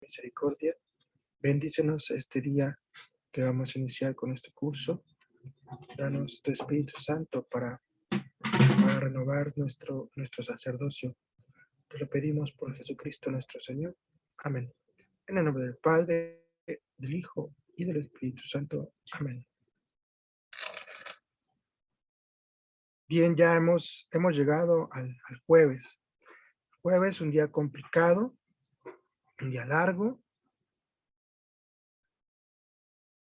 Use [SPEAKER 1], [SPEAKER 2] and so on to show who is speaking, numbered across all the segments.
[SPEAKER 1] misericordia. Bendícenos este día que vamos a iniciar con este curso. Danos tu Espíritu Santo para renovar nuestro sacerdocio. Te lo pedimos por Jesucristo nuestro Señor. Amén. En el nombre del Padre, del Hijo y del Espíritu Santo. Amén. Bien, ya hemos llegado al jueves. Jueves, un día complicado, un día largo.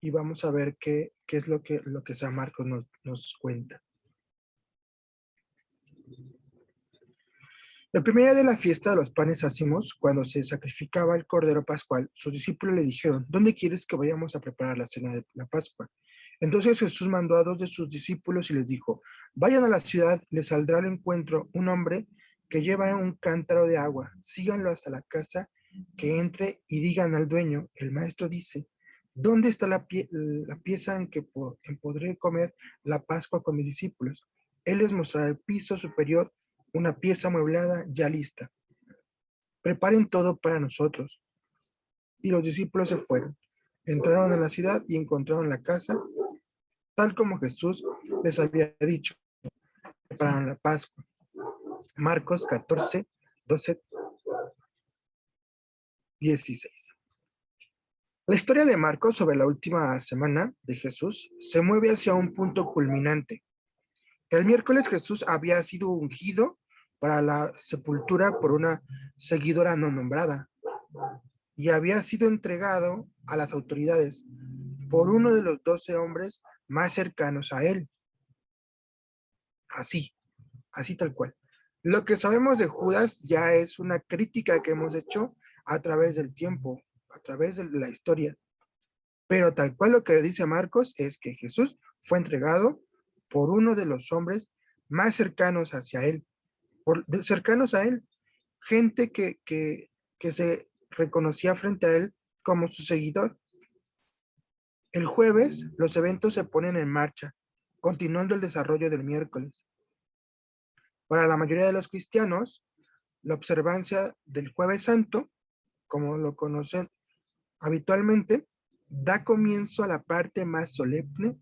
[SPEAKER 1] Y vamos a ver qué es lo que San Marcos nos cuenta. El primer día de la fiesta de los panes ácimos, cuando se sacrificaba el cordero pascual, sus discípulos le dijeron: ¿dónde quieres que vayamos a preparar la cena de la Pascua? Entonces Jesús mandó a 2 de sus discípulos y les dijo: vayan a la ciudad, les saldrá al encuentro un hombre que lleva un cántaro de agua. Síganlo hasta la casa, que entre y digan al dueño: el maestro dice, ¿dónde está la pieza en que podré comer la Pascua con mis discípulos? Él les mostrará el piso superior, una pieza amueblada ya lista. Preparen todo para nosotros. Y los discípulos se fueron. Entraron en la ciudad y encontraron la casa tal como Jesús les había dicho. Prepararon la Pascua. Marcos 14, 12, 16. La historia de Marcos sobre la última semana de Jesús se mueve hacia un punto culminante. El miércoles Jesús había sido ungido para la sepultura por una seguidora no nombrada y había sido entregado a las autoridades por uno de los 12 hombres más cercanos a él. Así tal cual. Lo que sabemos de Judas ya es una crítica que hemos hecho a través del tiempo, a través de la historia. Pero tal cual lo que dice Marcos es que Jesús fue entregado por uno de los hombres más cercanos hacia él, cercanos a él, gente que se reconocía frente a él como su seguidor. El jueves, los eventos se ponen en marcha, continuando el desarrollo del miércoles. Para la mayoría de los cristianos, la observancia del Jueves Santo, como lo conocen habitualmente, da comienzo a la parte más solemne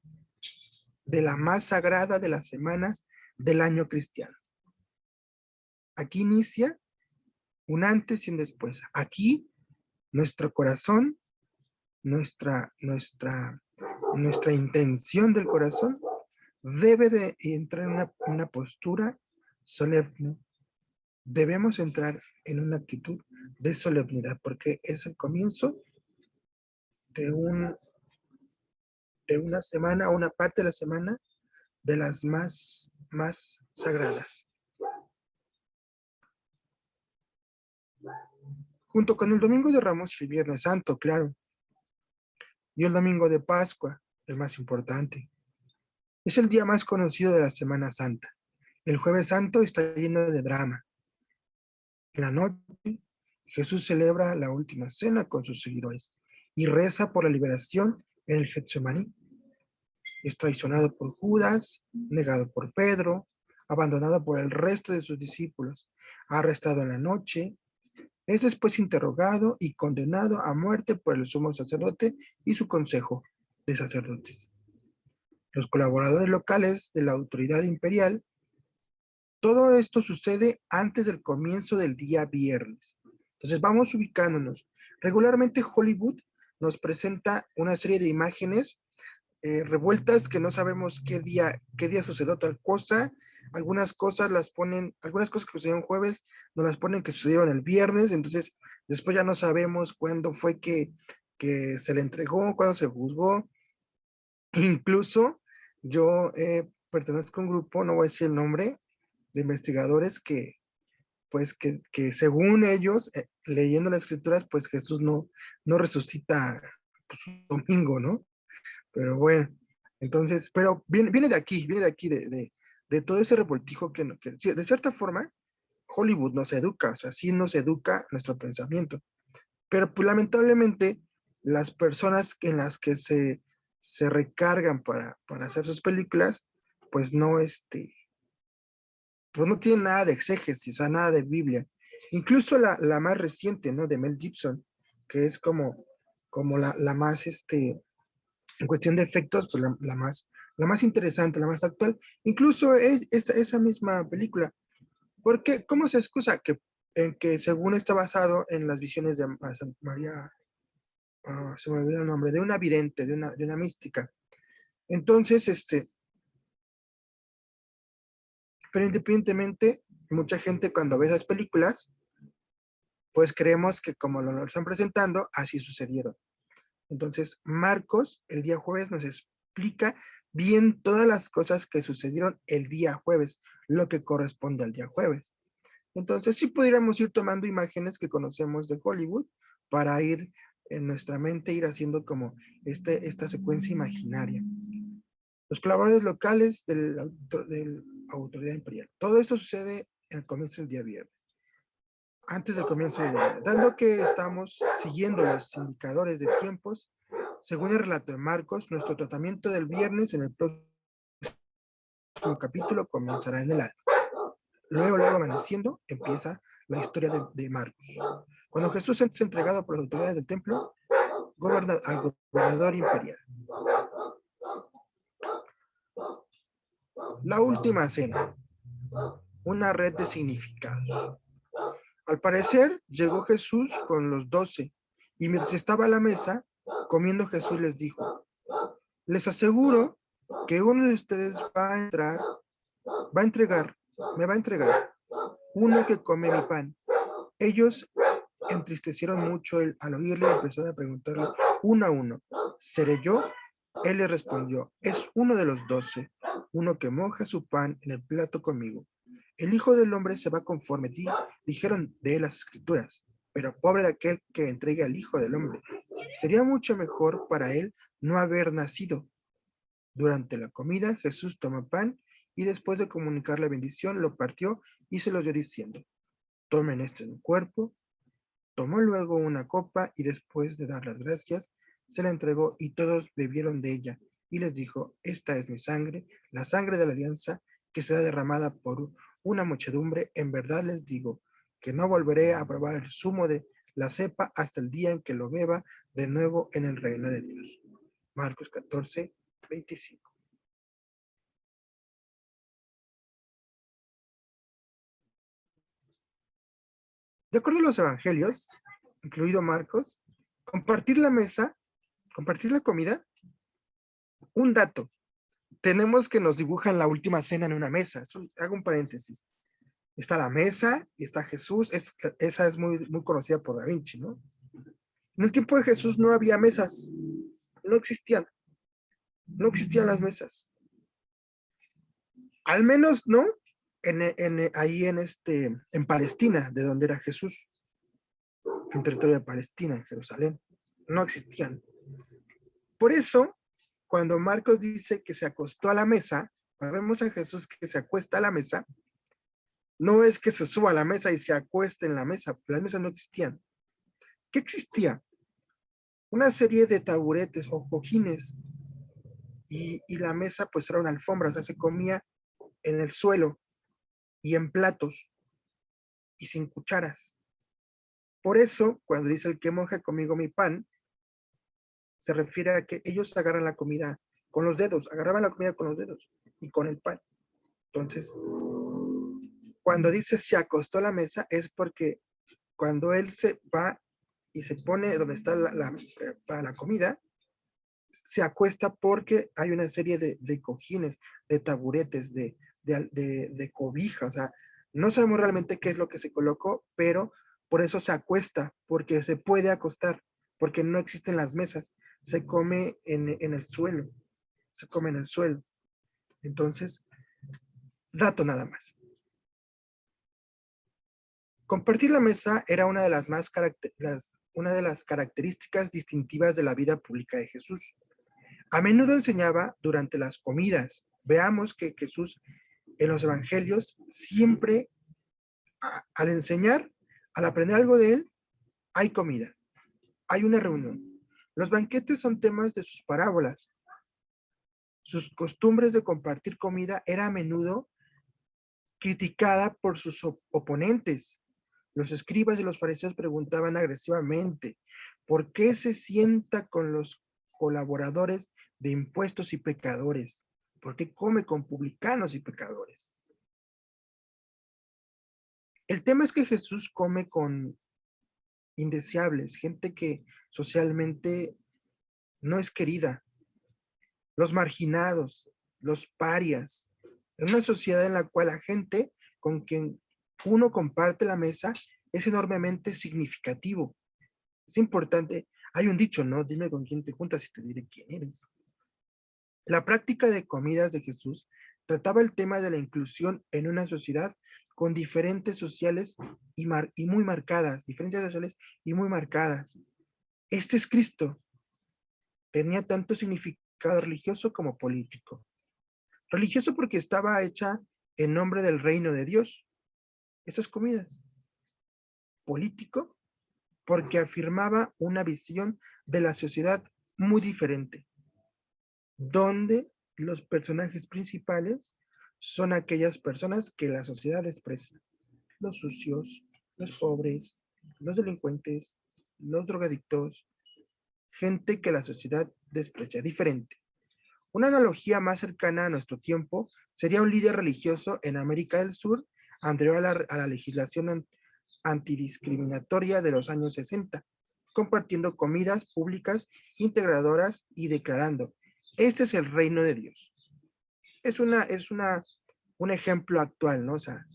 [SPEAKER 1] de la más sagrada de las semanas del año cristiano. Aquí inicia un antes y un después. Aquí nuestro corazón, nuestra intención del corazón debe de entrar en una postura solemne. Debemos entrar en una actitud de solemnidad porque es el comienzo de una semana, una parte de la semana de las más sagradas. Junto con el Domingo de Ramos y el Viernes Santo, claro. Y el Domingo de Pascua, el más importante. Es el día más conocido de la Semana Santa. El Jueves Santo está lleno de drama. En la noche, Jesús celebra la última cena con sus seguidores y reza por la liberación en el Getsemaní. Es traicionado por Judas, negado por Pedro, abandonado por el resto de sus discípulos, arrestado en la noche. Es después interrogado y condenado a muerte por el sumo sacerdote y su consejo de sacerdotes. Los colaboradores locales de la autoridad imperial. Todo esto sucede antes del comienzo del día viernes. Entonces vamos ubicándonos. Regularmente Hollywood nos presenta una serie de imágenes revueltas que no sabemos qué día sucedió tal cosa. Algunas cosas que sucedieron jueves, nos las ponen que sucedieron el viernes, entonces después ya no sabemos cuándo fue que se le entregó, cuándo se juzgó. Incluso yo pertenezco a un grupo, no voy a decir el nombre, de investigadores que según ellos, leyendo las escrituras, pues Jesús no resucita pues, un domingo, ¿no? Pero bueno, entonces, pero viene de aquí, de todo ese revoltijo que de cierta forma, Hollywood nos educa, o sea, sí nos educa nuestro pensamiento. Pero pues, lamentablemente, las personas en las que se recargan para hacer sus películas, pues no, pues no tienen nada de exégesis, o sea, nada de Biblia. Incluso la más reciente, ¿no? De Mel Gibson, que es como la más, en cuestión de efectos, pues la más interesante, la más actual. Incluso esa misma película. Porque, ¿cómo se excusa? En que según está basado en las visiones de María, se me olvidó el nombre, de una vidente, de una mística. Entonces, pero independientemente, mucha gente cuando ve esas películas, pues creemos que como lo están presentando, así sucedieron. Entonces, Marcos, el día jueves, nos explica bien todas las cosas que sucedieron el día jueves, lo que corresponde al día jueves. Entonces, sí pudiéramos ir tomando imágenes que conocemos de Hollywood para ir en nuestra mente, ir haciendo como esta secuencia imaginaria. Los colaboradores locales de la autoridad imperial. Todo esto sucede en el comienzo del día viernes. Antes del comienzo del día viernes. Dando que estamos siguiendo los indicadores de tiempos, según el relato de Marcos, nuestro tratamiento del viernes en el próximo capítulo comenzará en el alba. Luego amaneciendo, empieza la historia de Marcos. Cuando Jesús es entregado por las autoridades del templo al gobernador imperial. La última cena. Una red de significados. Al parecer, llegó Jesús con los 12, y mientras estaba a la mesa, comiendo, Jesús les dijo: les aseguro que uno de ustedes me va a entregar, uno que come mi pan. Ellos entristecieron mucho al oírle y empezaron a preguntarle uno a uno: ¿seré yo? Él le respondió: es uno de los 12, uno que moja su pan en el plato conmigo. El Hijo del Hombre se va conforme dijeron de él las Escrituras, pero pobre de aquel que entregue al Hijo del Hombre. Sería mucho mejor para él no haber nacido. Durante la comida, Jesús tomó pan y después de comunicar la bendición, lo partió y se lo dio diciendo: tomen este en mi cuerpo. Tomó luego una copa y después de dar las gracias, se la entregó y todos bebieron de ella. Y les dijo: esta es mi sangre, la sangre de la alianza, que será derramada por una muchedumbre. En verdad les digo que no volveré a probar el zumo de la cepa hasta el día en que lo beba de nuevo en el reino de Dios. Marcos 14, 25. De acuerdo a los evangelios, incluido Marcos, compartir la mesa, compartir la comida, un dato. Tenemos que nos dibujan la última cena en una mesa. Hago un paréntesis. Está la mesa y está Jesús. Esa es muy conocida por Da Vinci, ¿no? En el tiempo de Jesús no había mesas. No existían. No existían las mesas. Al menos, ¿no? Ahí en Palestina, de donde era Jesús. En territorio de Palestina, en Jerusalén. No existían. Por eso, cuando Marcos dice que se acostó a la mesa, cuando vemos a Jesús que se acuesta a la mesa, no es que se suba a la mesa y se acueste en la mesa. Las mesas no existían. ¿Qué existía? Una serie de taburetes o cojines y la mesa pues era una alfombra, o sea, se comía en el suelo y en platos y sin cucharas. Por eso, cuando dice el que moja conmigo mi pan, se refiere a que ellos agarran la comida con los dedos, agarraban la comida con los dedos y con el pan. Entonces, cuando dice se acostó a la mesa es porque cuando él se va y se pone donde está para la comida, se acuesta porque hay una serie de cojines, de taburetes, de cobijas. O sea, no sabemos realmente qué es lo que se colocó, pero por eso se acuesta, porque se puede acostar, porque no existen las mesas. Se come en el suelo, se come en el suelo. Entonces, dato nada más. Compartir la mesa era una de las características distintivas de la vida pública de Jesús. A menudo enseñaba durante las comidas. Veamos que Jesús en los evangelios siempre al enseñar, al aprender algo de él, hay comida, hay una reunión. Los banquetes son temas de sus parábolas. Sus costumbres de compartir comida era a menudo criticada por sus oponentes. Los escribas y los fariseos preguntaban agresivamente: ¿Por qué se sienta con los colaboradores de impuestos y pecadores? ¿Por qué come con publicanos y pecadores? El tema es que Jesús come con indeseables, gente que socialmente no es querida, los marginados, los parias, en una sociedad en la cual la gente con quien uno comparte la mesa es enormemente significativo. Es importante. Hay un dicho, ¿no? Dime con quién te juntas y te diré quién eres. La práctica de comidas de Jesús trataba el tema de la inclusión en una sociedad con diferentes sociales y muy marcadas, diferencias sociales y muy marcadas. Este es Cristo. Tenía tanto significado religioso como político. Religioso porque estaba hecha en nombre del reino de Dios, esas comidas. Político porque afirmaba una visión de la sociedad muy diferente, donde los personajes principales son aquellas personas que la sociedad desprecia. Los sucios, los pobres, los delincuentes, los drogadictos, gente que la sociedad desprecia, diferente. Una analogía más cercana a nuestro tiempo sería un líder religioso en América del Sur anterior a la legislación antidiscriminatoria de los años 60, compartiendo comidas públicas integradoras y declarando, este es el reino de Dios. Es un ejemplo actual, ¿no? O sea,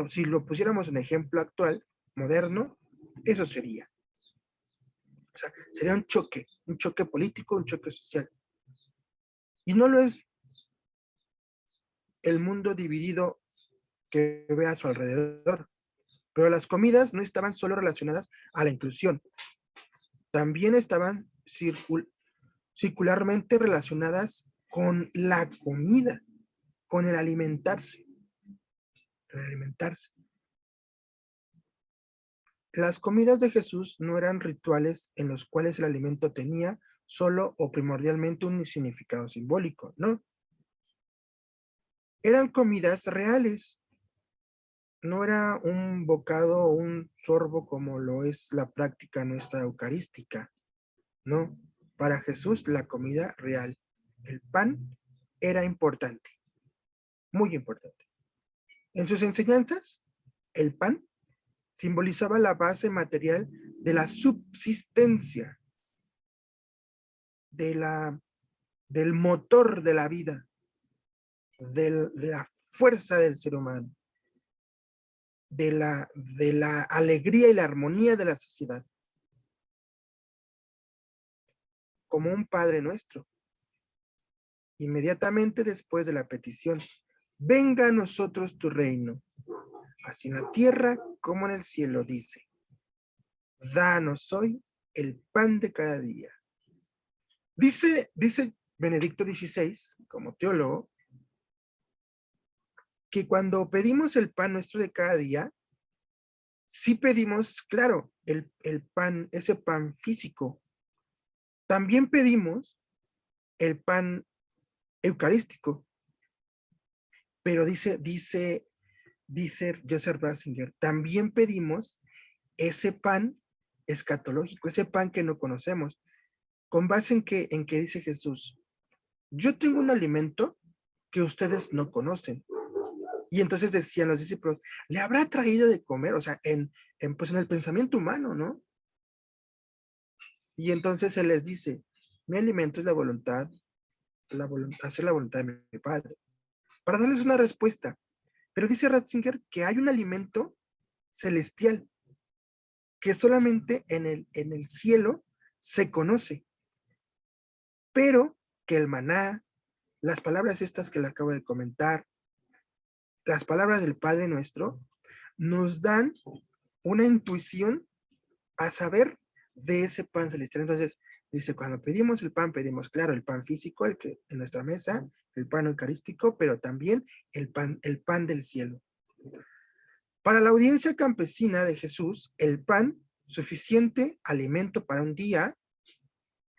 [SPEAKER 1] si lo pusiéramos en ejemplo actual, moderno, eso sería. O sea, sería un choque político, un choque social. Y no lo es el mundo dividido que ve a su alrededor. Pero las comidas no estaban solo relacionadas a la inclusión, también estaban circularmente relacionadas con la comida, con el alimentarse. El alimentarse. Las comidas de Jesús no eran rituales en los cuales el alimento tenía solo o primordialmente un significado simbólico, no. Eran comidas reales. No era un bocado o un sorbo como lo es la práctica nuestra eucarística, no. Para Jesús la comida real, el pan, era importante, muy importante. En sus enseñanzas, el pan simbolizaba la base material de la subsistencia, del motor de la vida, de la fuerza del ser humano, de la alegría y la armonía de la sociedad. Como un Padre Nuestro. Inmediatamente después de la petición, venga a nosotros tu reino, así en la tierra como en el cielo, dice. Danos hoy el pan de cada día. Dice Benedicto XVI, como teólogo, que cuando pedimos el pan nuestro de cada día, sí pedimos, claro, el pan, ese pan físico. También pedimos el pan eucarístico. Pero dice Joseph Ratzinger, también pedimos ese pan escatológico, ese pan que no conocemos. ¿Con base en que dice Jesús? Yo tengo un alimento que ustedes no conocen. Y entonces decían los discípulos, ¿le habrá traído de comer? O sea, pues en el pensamiento humano, ¿no? Y entonces él les dice, mi alimento es hacer la voluntad de mi Padre. Para darles una respuesta. Pero dice Ratzinger que hay un alimento celestial que solamente en el cielo se conoce, pero que el maná, las palabras estas que le acabo de comentar, las palabras del Padre Nuestro, nos dan una intuición a saber de ese pan celestial. Entonces, dice, cuando pedimos el pan, pedimos, claro, el pan físico, el que en nuestra mesa, el pan eucarístico, pero también el pan del cielo. Para la audiencia campesina de Jesús, el pan, suficiente alimento para un día,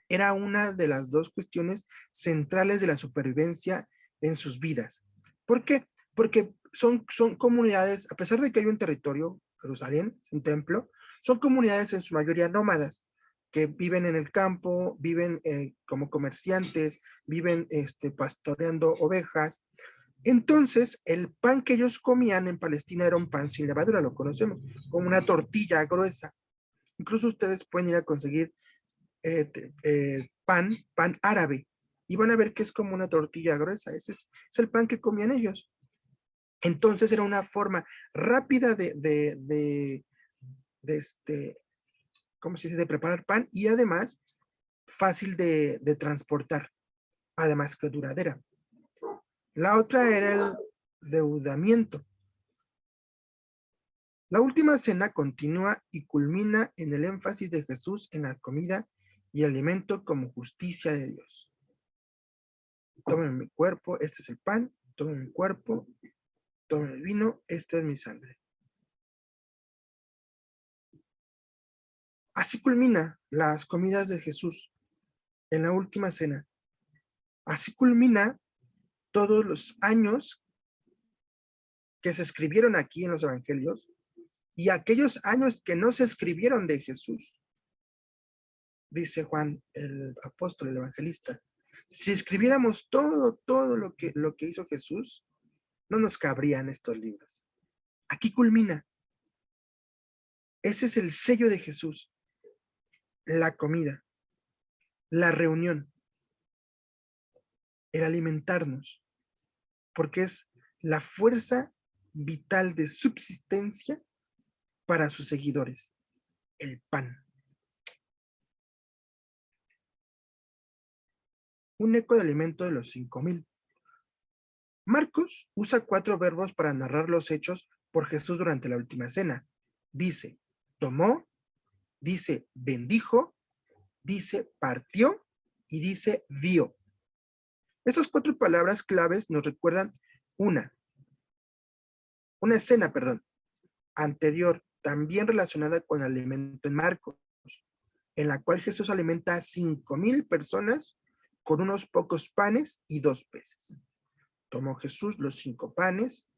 [SPEAKER 1] era una de las dos cuestiones centrales de la supervivencia en sus vidas. ¿Por qué? Porque son comunidades, a pesar de que hay un territorio, Jerusalén, un templo, son comunidades en su mayoría nómadas, que viven en el campo, viven como comerciantes, viven pastoreando ovejas. Entonces, el pan que ellos comían en Palestina era un pan sin levadura, lo conocemos, como una tortilla gruesa. Incluso ustedes pueden ir a conseguir pan árabe, y van a ver que es como una tortilla gruesa. Ese es el pan que comían ellos. Entonces era una forma rápida ¿cómo se dice?, de preparar pan, y además fácil de transportar, además que duradera. La otra era el deudamiento. La última cena continúa y culmina en el énfasis de Jesús en la comida y alimento como justicia de Dios. Tomen mi cuerpo, este es el pan, tomen mi cuerpo, tomen el vino, esta es mi sangre. Así culmina las comidas de Jesús en la última cena. Así culmina todos los años que se escribieron aquí en los evangelios y aquellos años que no se escribieron de Jesús. Dice Juan, el apóstol, el evangelista, si escribiéramos todo lo que hizo Jesús, no nos cabrían estos libros. Aquí culmina. Ese es el sello de Jesús. La comida, la reunión, el alimentarnos, porque es la fuerza vital de subsistencia para sus seguidores, el pan. Un eco de alimento de los 5,000. Marcos usa 4 verbos para narrar los hechos por Jesús durante la última cena. Dice, tomó, dice, bendijo, dice, partió y dice, dio. Estas 4 palabras claves nos recuerdan una escena, anterior, también relacionada con el alimento en Marcos, en la cual Jesús alimenta a 5,000 personas con unos pocos panes y 2 peces. Tomó Jesús los 5 panes,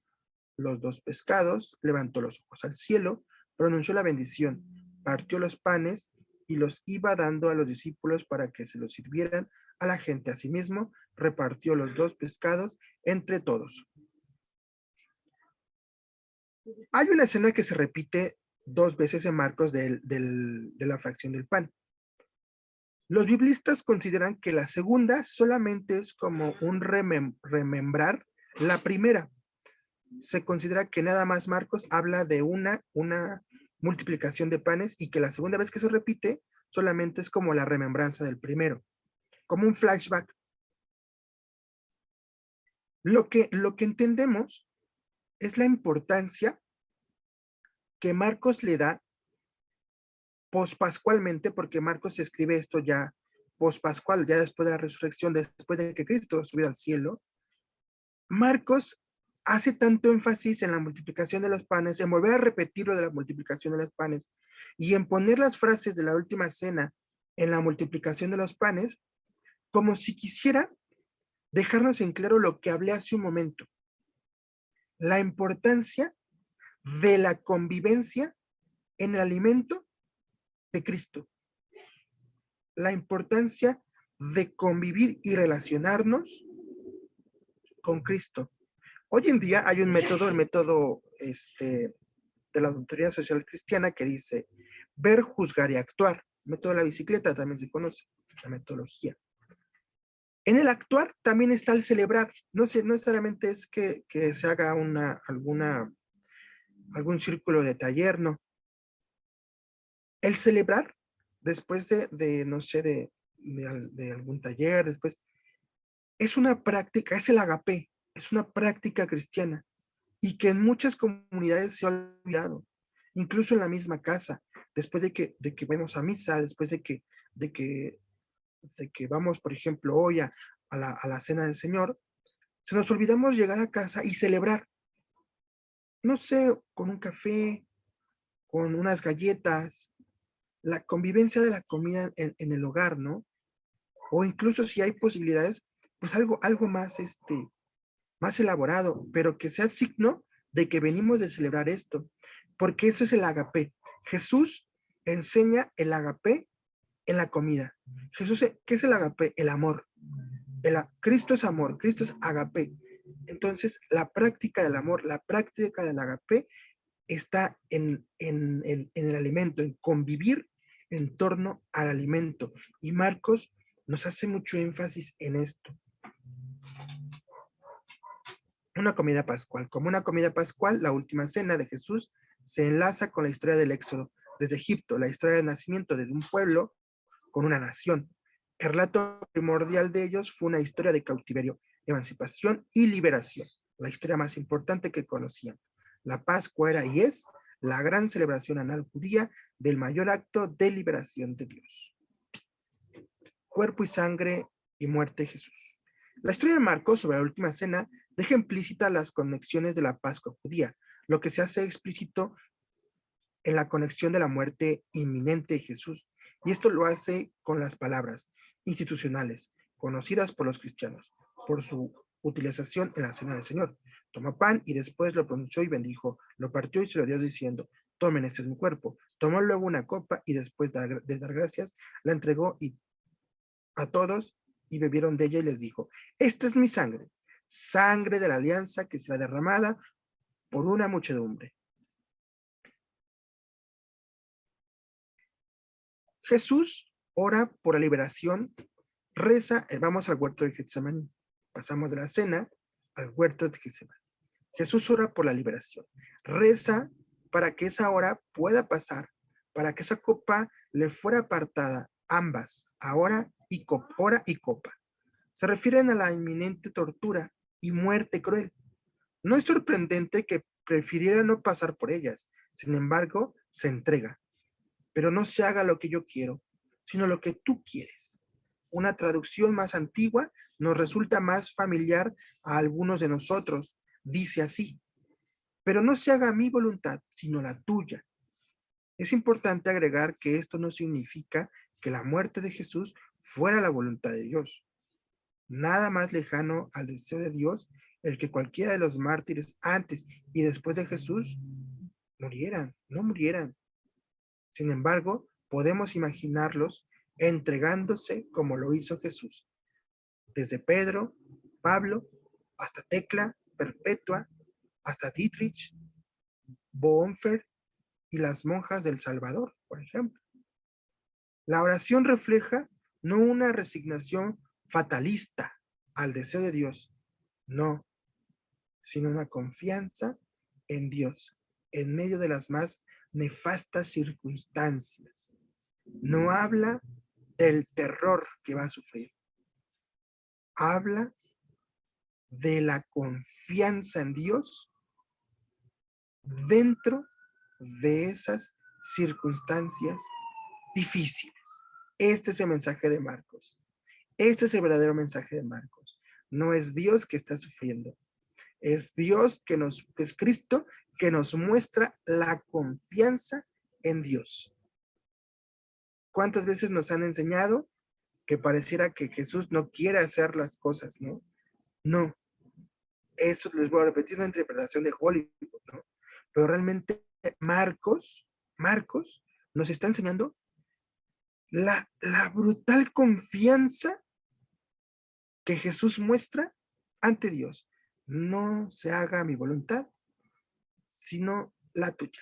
[SPEAKER 1] los 2 pescados, levantó los ojos al cielo, pronunció la bendición, partió los panes y los iba dando a los discípulos para que se los sirvieran a la gente. Asimismo, repartió los 2 pescados entre todos. Hay una escena que se repite 2 veces en Marcos de la fracción del pan. Los biblistas consideran que la segunda solamente es como un remembrar la primera. Se considera que nada más Marcos habla de una multiplicación de panes y que la segunda vez que se repite solamente es como la remembranza del primero, como un flashback. Lo que entendemos es la importancia que Marcos le da pospascualmente, porque Marcos escribe esto ya pospascual, ya después de la resurrección, después de que Cristo subió al cielo. Marcos hace tanto énfasis en la multiplicación de los panes, en volver a repetir lo de la multiplicación de los panes, y en poner las frases de la última cena en la multiplicación de los panes, como si quisiera dejarnos en claro lo que hablé hace un momento. La importancia de la convivencia en el alimento de Cristo. La importancia de convivir y relacionarnos con Cristo. Hoy en día hay un método, el método de la doctrina social cristiana, que dice ver, juzgar y actuar. El método de la bicicleta también se conoce, la metodología. En el actuar también está el celebrar. No necesariamente es que se haga algún círculo de taller, no. El celebrar, después de algún taller, después, es una práctica, es el agape, es una práctica cristiana, y que en muchas comunidades se ha olvidado, incluso en la misma casa, después de que vamos a misa, después de que vamos, por ejemplo, hoy a la cena del Señor, se nos olvidamos llegar a casa y celebrar, no sé, con un café, con unas galletas, la convivencia de la comida en el hogar, ¿no? O incluso si hay posibilidades, pues algo más, más elaborado, pero que sea signo de que venimos de celebrar esto, porque ese es el agape. Jesús enseña el agape en la comida. Jesús, ¿qué es el agape? El amor. Cristo es amor, Cristo es agape. Entonces, la práctica del amor, la práctica del agape está en el alimento, en convivir en torno al alimento. Y Marcos nos hace mucho énfasis en esto. Una comida pascual. Como una comida pascual, la última cena de Jesús se enlaza con la historia del Éxodo desde Egipto, la historia del nacimiento de un pueblo con una nación. El relato primordial de ellos fue una historia de cautiverio, emancipación y liberación, la historia más importante que conocían. La Pascua era y es la gran celebración anual judía del mayor acto de liberación de Dios. Cuerpo y sangre y muerte de Jesús. La historia de Marcos sobre la última cena deja implícita las conexiones de la Pascua judía, lo que se hace explícito en la conexión de la muerte inminente de Jesús, y esto lo hace con las palabras institucionales, conocidas por los cristianos, por su utilización en la cena del Señor. Tomó pan y después lo pronunció y bendijo, lo partió y se lo dio diciendo, tomen, este es mi cuerpo. Tomó luego una copa y después de dar gracias, la entregó a todos y bebieron de ella y les dijo, esta es mi sangre, sangre de la alianza que será derramada por una muchedumbre. Jesús ora por la liberación, reza, vamos al huerto de Getsemaní. Pasamos de la cena al huerto de Getsemaní. Jesús ora por la liberación, reza para que esa hora pueda pasar, para que esa copa le fuera apartada, ambas, hora y copa. Se refieren a la inminente tortura y muerte cruel. No es sorprendente que prefiriera no pasar por ellas, sin embargo, se entrega. Pero no se haga lo que yo quiero, sino lo que tú quieres. Una traducción más antigua nos resulta más familiar a algunos de nosotros. Dice así, pero no se haga mi voluntad, sino la tuya. Es importante agregar que esto no significa que la muerte de Jesús fuera la voluntad de Dios. Nada más lejano al deseo de Dios el que cualquiera de los mártires antes y después de Jesús no murieran. Sin embargo, podemos imaginarlos entregándose como lo hizo Jesús. Desde Pedro, Pablo, hasta Tecla, Perpetua, hasta Dietrich, Bonhoeffer y las monjas del Salvador, por ejemplo. La oración refleja no una resignación fatalista al deseo de Dios, no, sino una confianza en Dios en medio de las más nefastas circunstancias. No habla del terror que va a sufrir. Habla de la confianza en Dios dentro de esas circunstancias difíciles. Este es el mensaje de Marcos. Este es el verdadero mensaje de Marcos. No es Dios que está sufriendo. Es Dios es Cristo que nos muestra la confianza en Dios. ¿Cuántas veces nos han enseñado que pareciera que Jesús no quiere hacer las cosas, ¿no? No. Eso les voy a repetir, una interpretación de Hollywood, ¿no? Pero realmente Marcos nos está enseñando la brutal confianza que Jesús muestra ante Dios. No se haga mi voluntad, sino la tuya.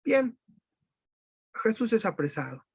[SPEAKER 1] Bien, Jesús es apresado.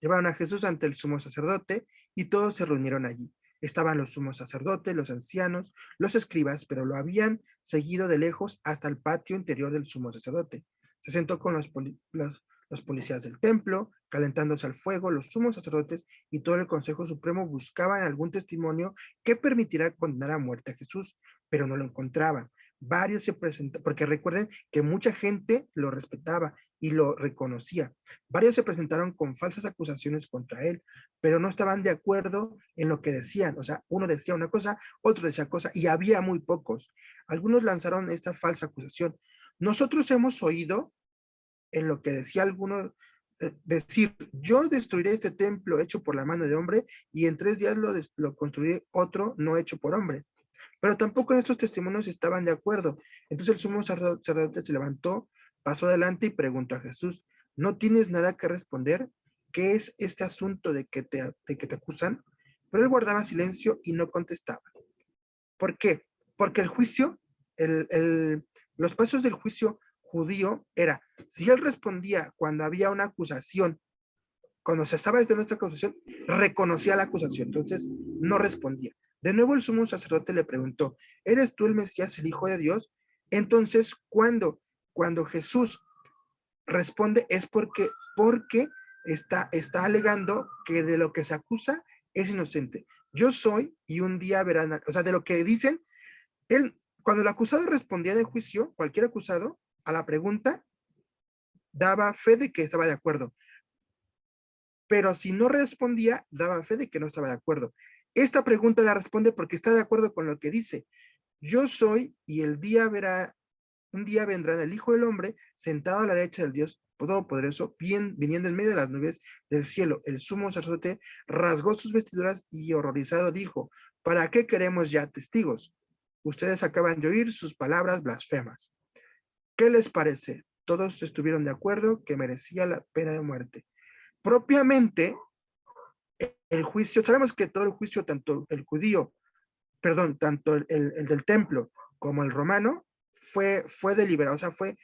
[SPEAKER 1] Llevaron a Jesús ante el sumo sacerdote y todos se reunieron allí. Estaban los sumos sacerdotes, los ancianos, los escribas, pero lo habían seguido de lejos hasta el patio interior del sumo sacerdote. Se sentó con los policías del templo, calentándose al fuego. Los sumos sacerdotes y todo el Consejo Supremo buscaban algún testimonio que permitiera condenar a muerte a Jesús, pero no lo encontraban. Varios se presentaron, porque recuerden que mucha gente lo respetaba y lo reconocía. Varios se presentaron con falsas acusaciones contra él, pero no estaban de acuerdo en lo que decían. O sea, uno decía una cosa, otro decía cosa, y había muy pocos. Algunos lanzaron esta falsa acusación. Nosotros hemos oído en lo que decía alguno, decir, yo destruiré este templo hecho por la mano de hombre y en 3 días lo construiré otro no hecho por hombre. Pero tampoco en estos testimonios estaban de acuerdo. Entonces el sumo sacerdote se levantó, pasó adelante y preguntó a Jesús, ¿No tienes nada que responder? ¿Qué es este asunto de que te acusan? Pero él guardaba silencio y no contestaba. ¿Por qué? Porque el juicio, los pasos del juicio judío era, si él respondía cuando había una acusación, cuando se estaba desde nuestra acusación, reconocía la acusación, entonces no respondía. De nuevo el sumo sacerdote le preguntó, ¿eres tú el Mesías, el Hijo de Dios? Entonces, cuando Jesús responde es porque está alegando que de lo que se acusa es inocente. Yo soy y un día verán, o sea, de lo que dicen, él, cuando el acusado respondía en el juicio, cualquier acusado, a la pregunta, daba fe de que estaba de acuerdo. Pero si no respondía, daba fe de que no estaba de acuerdo. Esta pregunta la responde porque está de acuerdo con lo que dice. Yo soy y un día vendrá el Hijo del Hombre sentado a la derecha del Dios Todopoderoso, viniendo en medio de las nubes del cielo. El sumo sacerdote rasgó sus vestiduras y horrorizado dijo, ¿para qué queremos ya testigos? Ustedes acaban de oír sus palabras blasfemas. ¿Qué les parece? Todos estuvieron de acuerdo que merecía la pena de muerte. Propiamente, el juicio, sabemos que todo el juicio, tanto el judío, perdón, tanto el del templo como el romano, fue deliberado, o sea, fue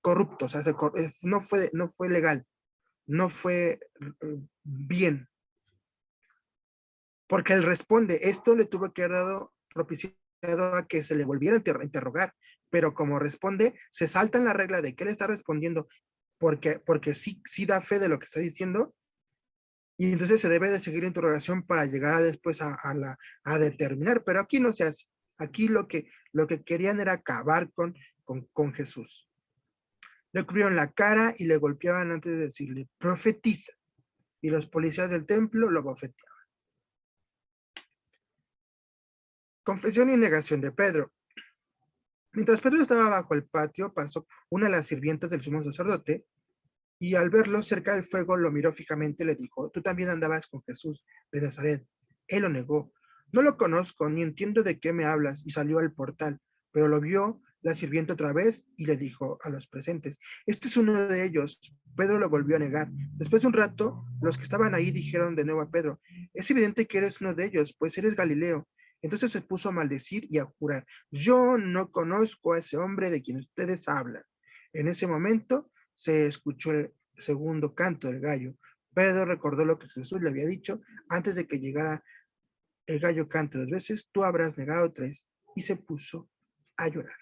[SPEAKER 1] corrupto, o sea, no fue legal, no fue bien, porque él responde, esto le tuvo que haber dado propiciado a que se le volviera a interrogar, pero como responde, se salta en la regla de que él está respondiendo porque sí da fe de lo que está diciendo, y entonces se debe de seguir la interrogación para llegar después a determinar, pero aquí no se hace. Aquí lo que querían era acabar con Jesús. Le cubrieron la cara y le golpeaban antes de decirle, profetiza. Y los policías del templo lo bofeteaban. Confesión y negación de Pedro. Mientras Pedro estaba bajo el patio, pasó una de las sirvientas del sumo sacerdote y al verlo cerca del fuego lo miró fijamente y le dijo, tú también andabas con Jesús de Nazaret. Él lo negó. No lo conozco, ni entiendo de qué me hablas, y salió al portal, pero lo vio la sirvienta otra vez y le dijo a los presentes, este es uno de ellos. Pedro lo volvió a negar. Después de un rato, los que estaban ahí dijeron de nuevo a Pedro, es evidente que eres uno de ellos, pues eres Galileo. Entonces se puso a maldecir y a jurar, yo no conozco a ese hombre de quien ustedes hablan. En ese momento se escuchó el segundo canto del gallo. Pedro recordó lo que Jesús le había dicho antes de que llegara el gallo cante 2 veces, tú habrás negado 3, y se puso a llorar.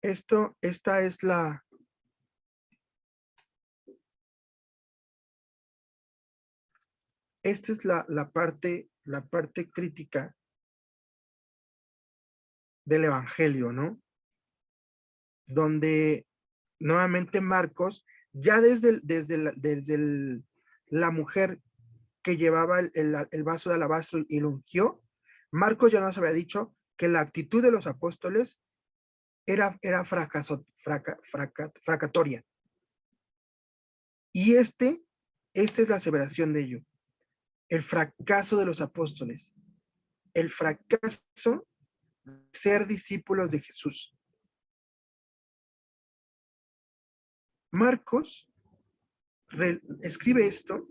[SPEAKER 1] Esta es la parte crítica del Evangelio, ¿no? Donde nuevamente Marcos, ya la mujer que llevaba el vaso de alabastro y lo ungió, Marcos ya nos había dicho que la actitud de los apóstoles era fracatoria. Y esta es la aseveración de ello. El fracaso de los apóstoles. El fracaso de ser discípulos de Jesús. Marcos escribe esto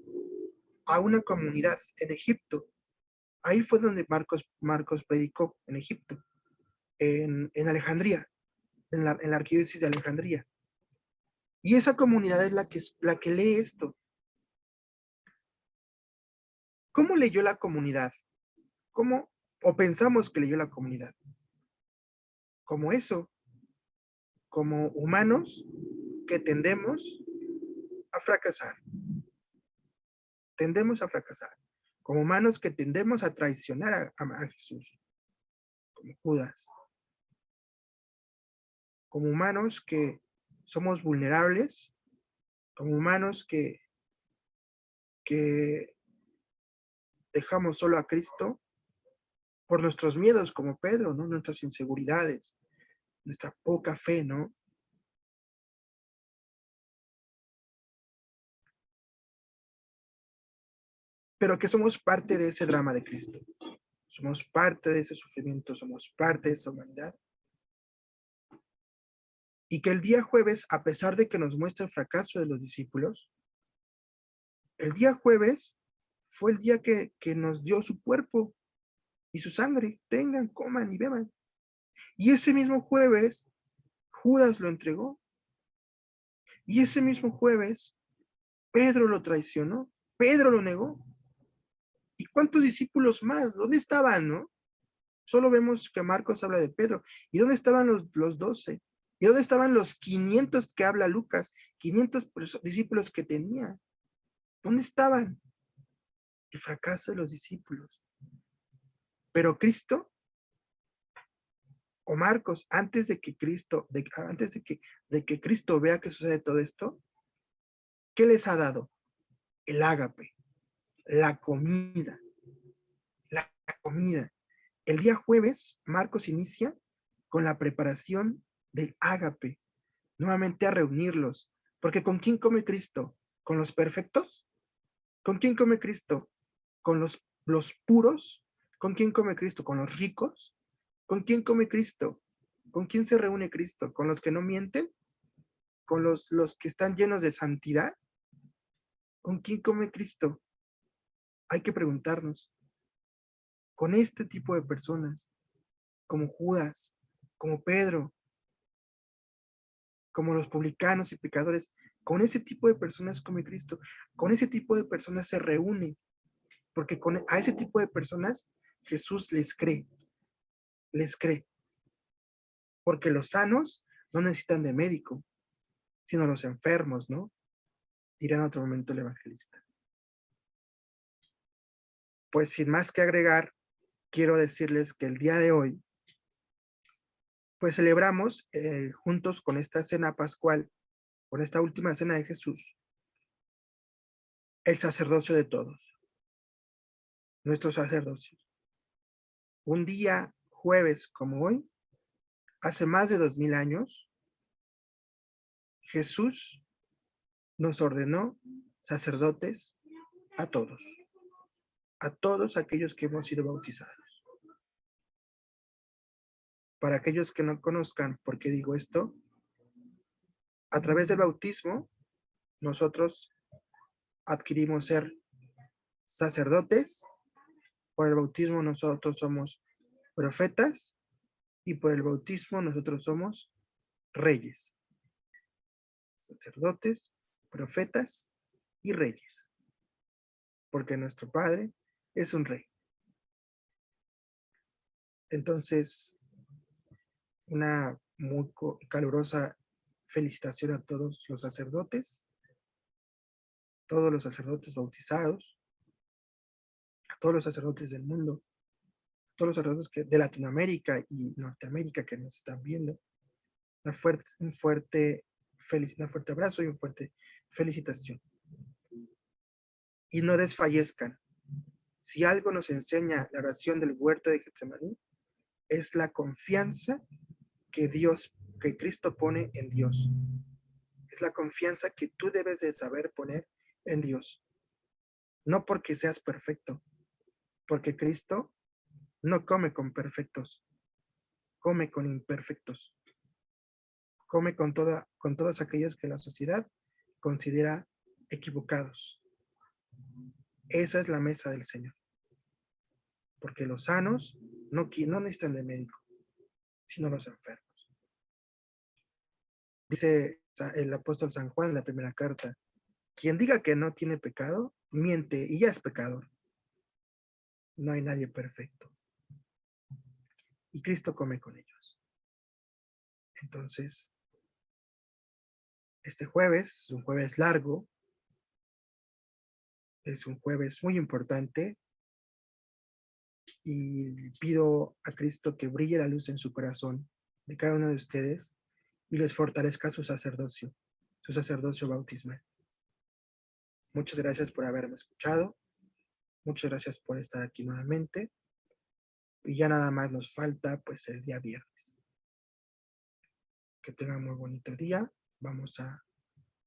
[SPEAKER 1] a una comunidad en Egipto. Ahí fue donde Marcos predicó, en Egipto, en Alejandría, en la arquidiócesis de Alejandría. Y esa comunidad es la que lee esto. ¿Cómo leyó la comunidad? ¿Cómo? O pensamos que leyó la comunidad. Como eso, como humanos que tendemos a fracasar. Tendemos a fracasar. Como humanos que tendemos a traicionar a Jesús. Como Judas. Como humanos que somos vulnerables. Como humanos que dejamos solo a Cristo por nuestros miedos, como Pedro, ¿no? Nuestras inseguridades, nuestra poca fe, ¿no? pero que somos parte de ese drama de Cristo. Somos parte de ese sufrimiento, somos parte de esa humanidad. Y que el día jueves, a pesar de que nos muestra el fracaso de los discípulos, el día jueves fue el día que nos dio su cuerpo y su sangre. Tengan, coman y beban. Y ese mismo jueves, Judas lo entregó. Y ese mismo jueves, Pedro lo traicionó. Pedro lo negó. ¿Y cuántos discípulos más? ¿Dónde estaban, no? Solo vemos que Marcos habla de Pedro. ¿Y dónde estaban los 12? ¿Y dónde estaban los 500 que habla Lucas? 500 discípulos que tenía. ¿Dónde estaban? El fracaso de los discípulos. Pero Cristo, o Marcos, antes de que Cristo vea que sucede todo esto, ¿qué les ha dado? El ágape, la comida, la comida. El día jueves, Marcos inicia con la preparación del ágape, nuevamente a reunirlos. Porque ¿con quién come Cristo? ¿Con los perfectos? ¿Con quién come Cristo? ¿Con los puros? ¿Con quién come Cristo? ¿Con los ricos? ¿Con quién come Cristo? ¿Con quién se reúne Cristo? ¿Con los que no mienten? ¿Con los que están llenos de santidad? ¿Con quién come Cristo? Hay que preguntarnos. Con este tipo de personas, como Judas, como Pedro, como los publicanos y pecadores, con ese tipo de personas come Cristo, con ese tipo de personas se reúne, porque a ese tipo de personas Jesús les cree, porque los sanos no necesitan de médico, sino los enfermos, ¿no? Dirá en otro momento el evangelista. Pues sin más que agregar, quiero decirles que el día de hoy, pues celebramos juntos con esta cena pascual, con esta última cena de Jesús, el sacerdocio de todos, nuestro sacerdocio. Un día jueves como hoy, hace más de 2000 años, Jesús nos ordenó sacerdotes a todos aquellos que hemos sido bautizados. Para aquellos que no conozcan por qué digo esto, a través del bautismo, nosotros adquirimos ser sacerdotes, por el bautismo nosotros somos profetas y por el bautismo nosotros somos reyes. Sacerdotes, profetas y reyes. Porque nuestro Padre es un rey. Entonces, una muy calurosa felicitación a todos los sacerdotes bautizados, a todos los sacerdotes del mundo, a todos los sacerdotes de Latinoamérica y Norteamérica que nos están viendo. Un fuerte abrazo y un fuerte felicitación. Y no desfallezcan. Si algo nos enseña la oración del huerto de Getsemaní, es la confianza que Cristo pone en Dios. Es la confianza que tú debes de saber poner en Dios. No porque seas perfecto, porque Cristo no come con perfectos, come con imperfectos. Come con todos aquellos que la sociedad considera equivocados. Esa es la mesa del Señor. Porque los sanos no necesitan de médico, sino los enfermos. Dice el apóstol San Juan en la primera carta, quien diga que no tiene pecado, miente y ya es pecador. No hay nadie perfecto. Y Cristo come con ellos. Entonces, este jueves es un jueves largo, es un jueves muy importante y pido a Cristo que brille la luz en su corazón de cada uno de ustedes y les fortalezca su sacerdocio bautismal. Muchas gracias por haberme escuchado. Muchas gracias por estar aquí nuevamente. Y ya nada más nos falta pues el día viernes. Que tengan muy bonito día. Vamos a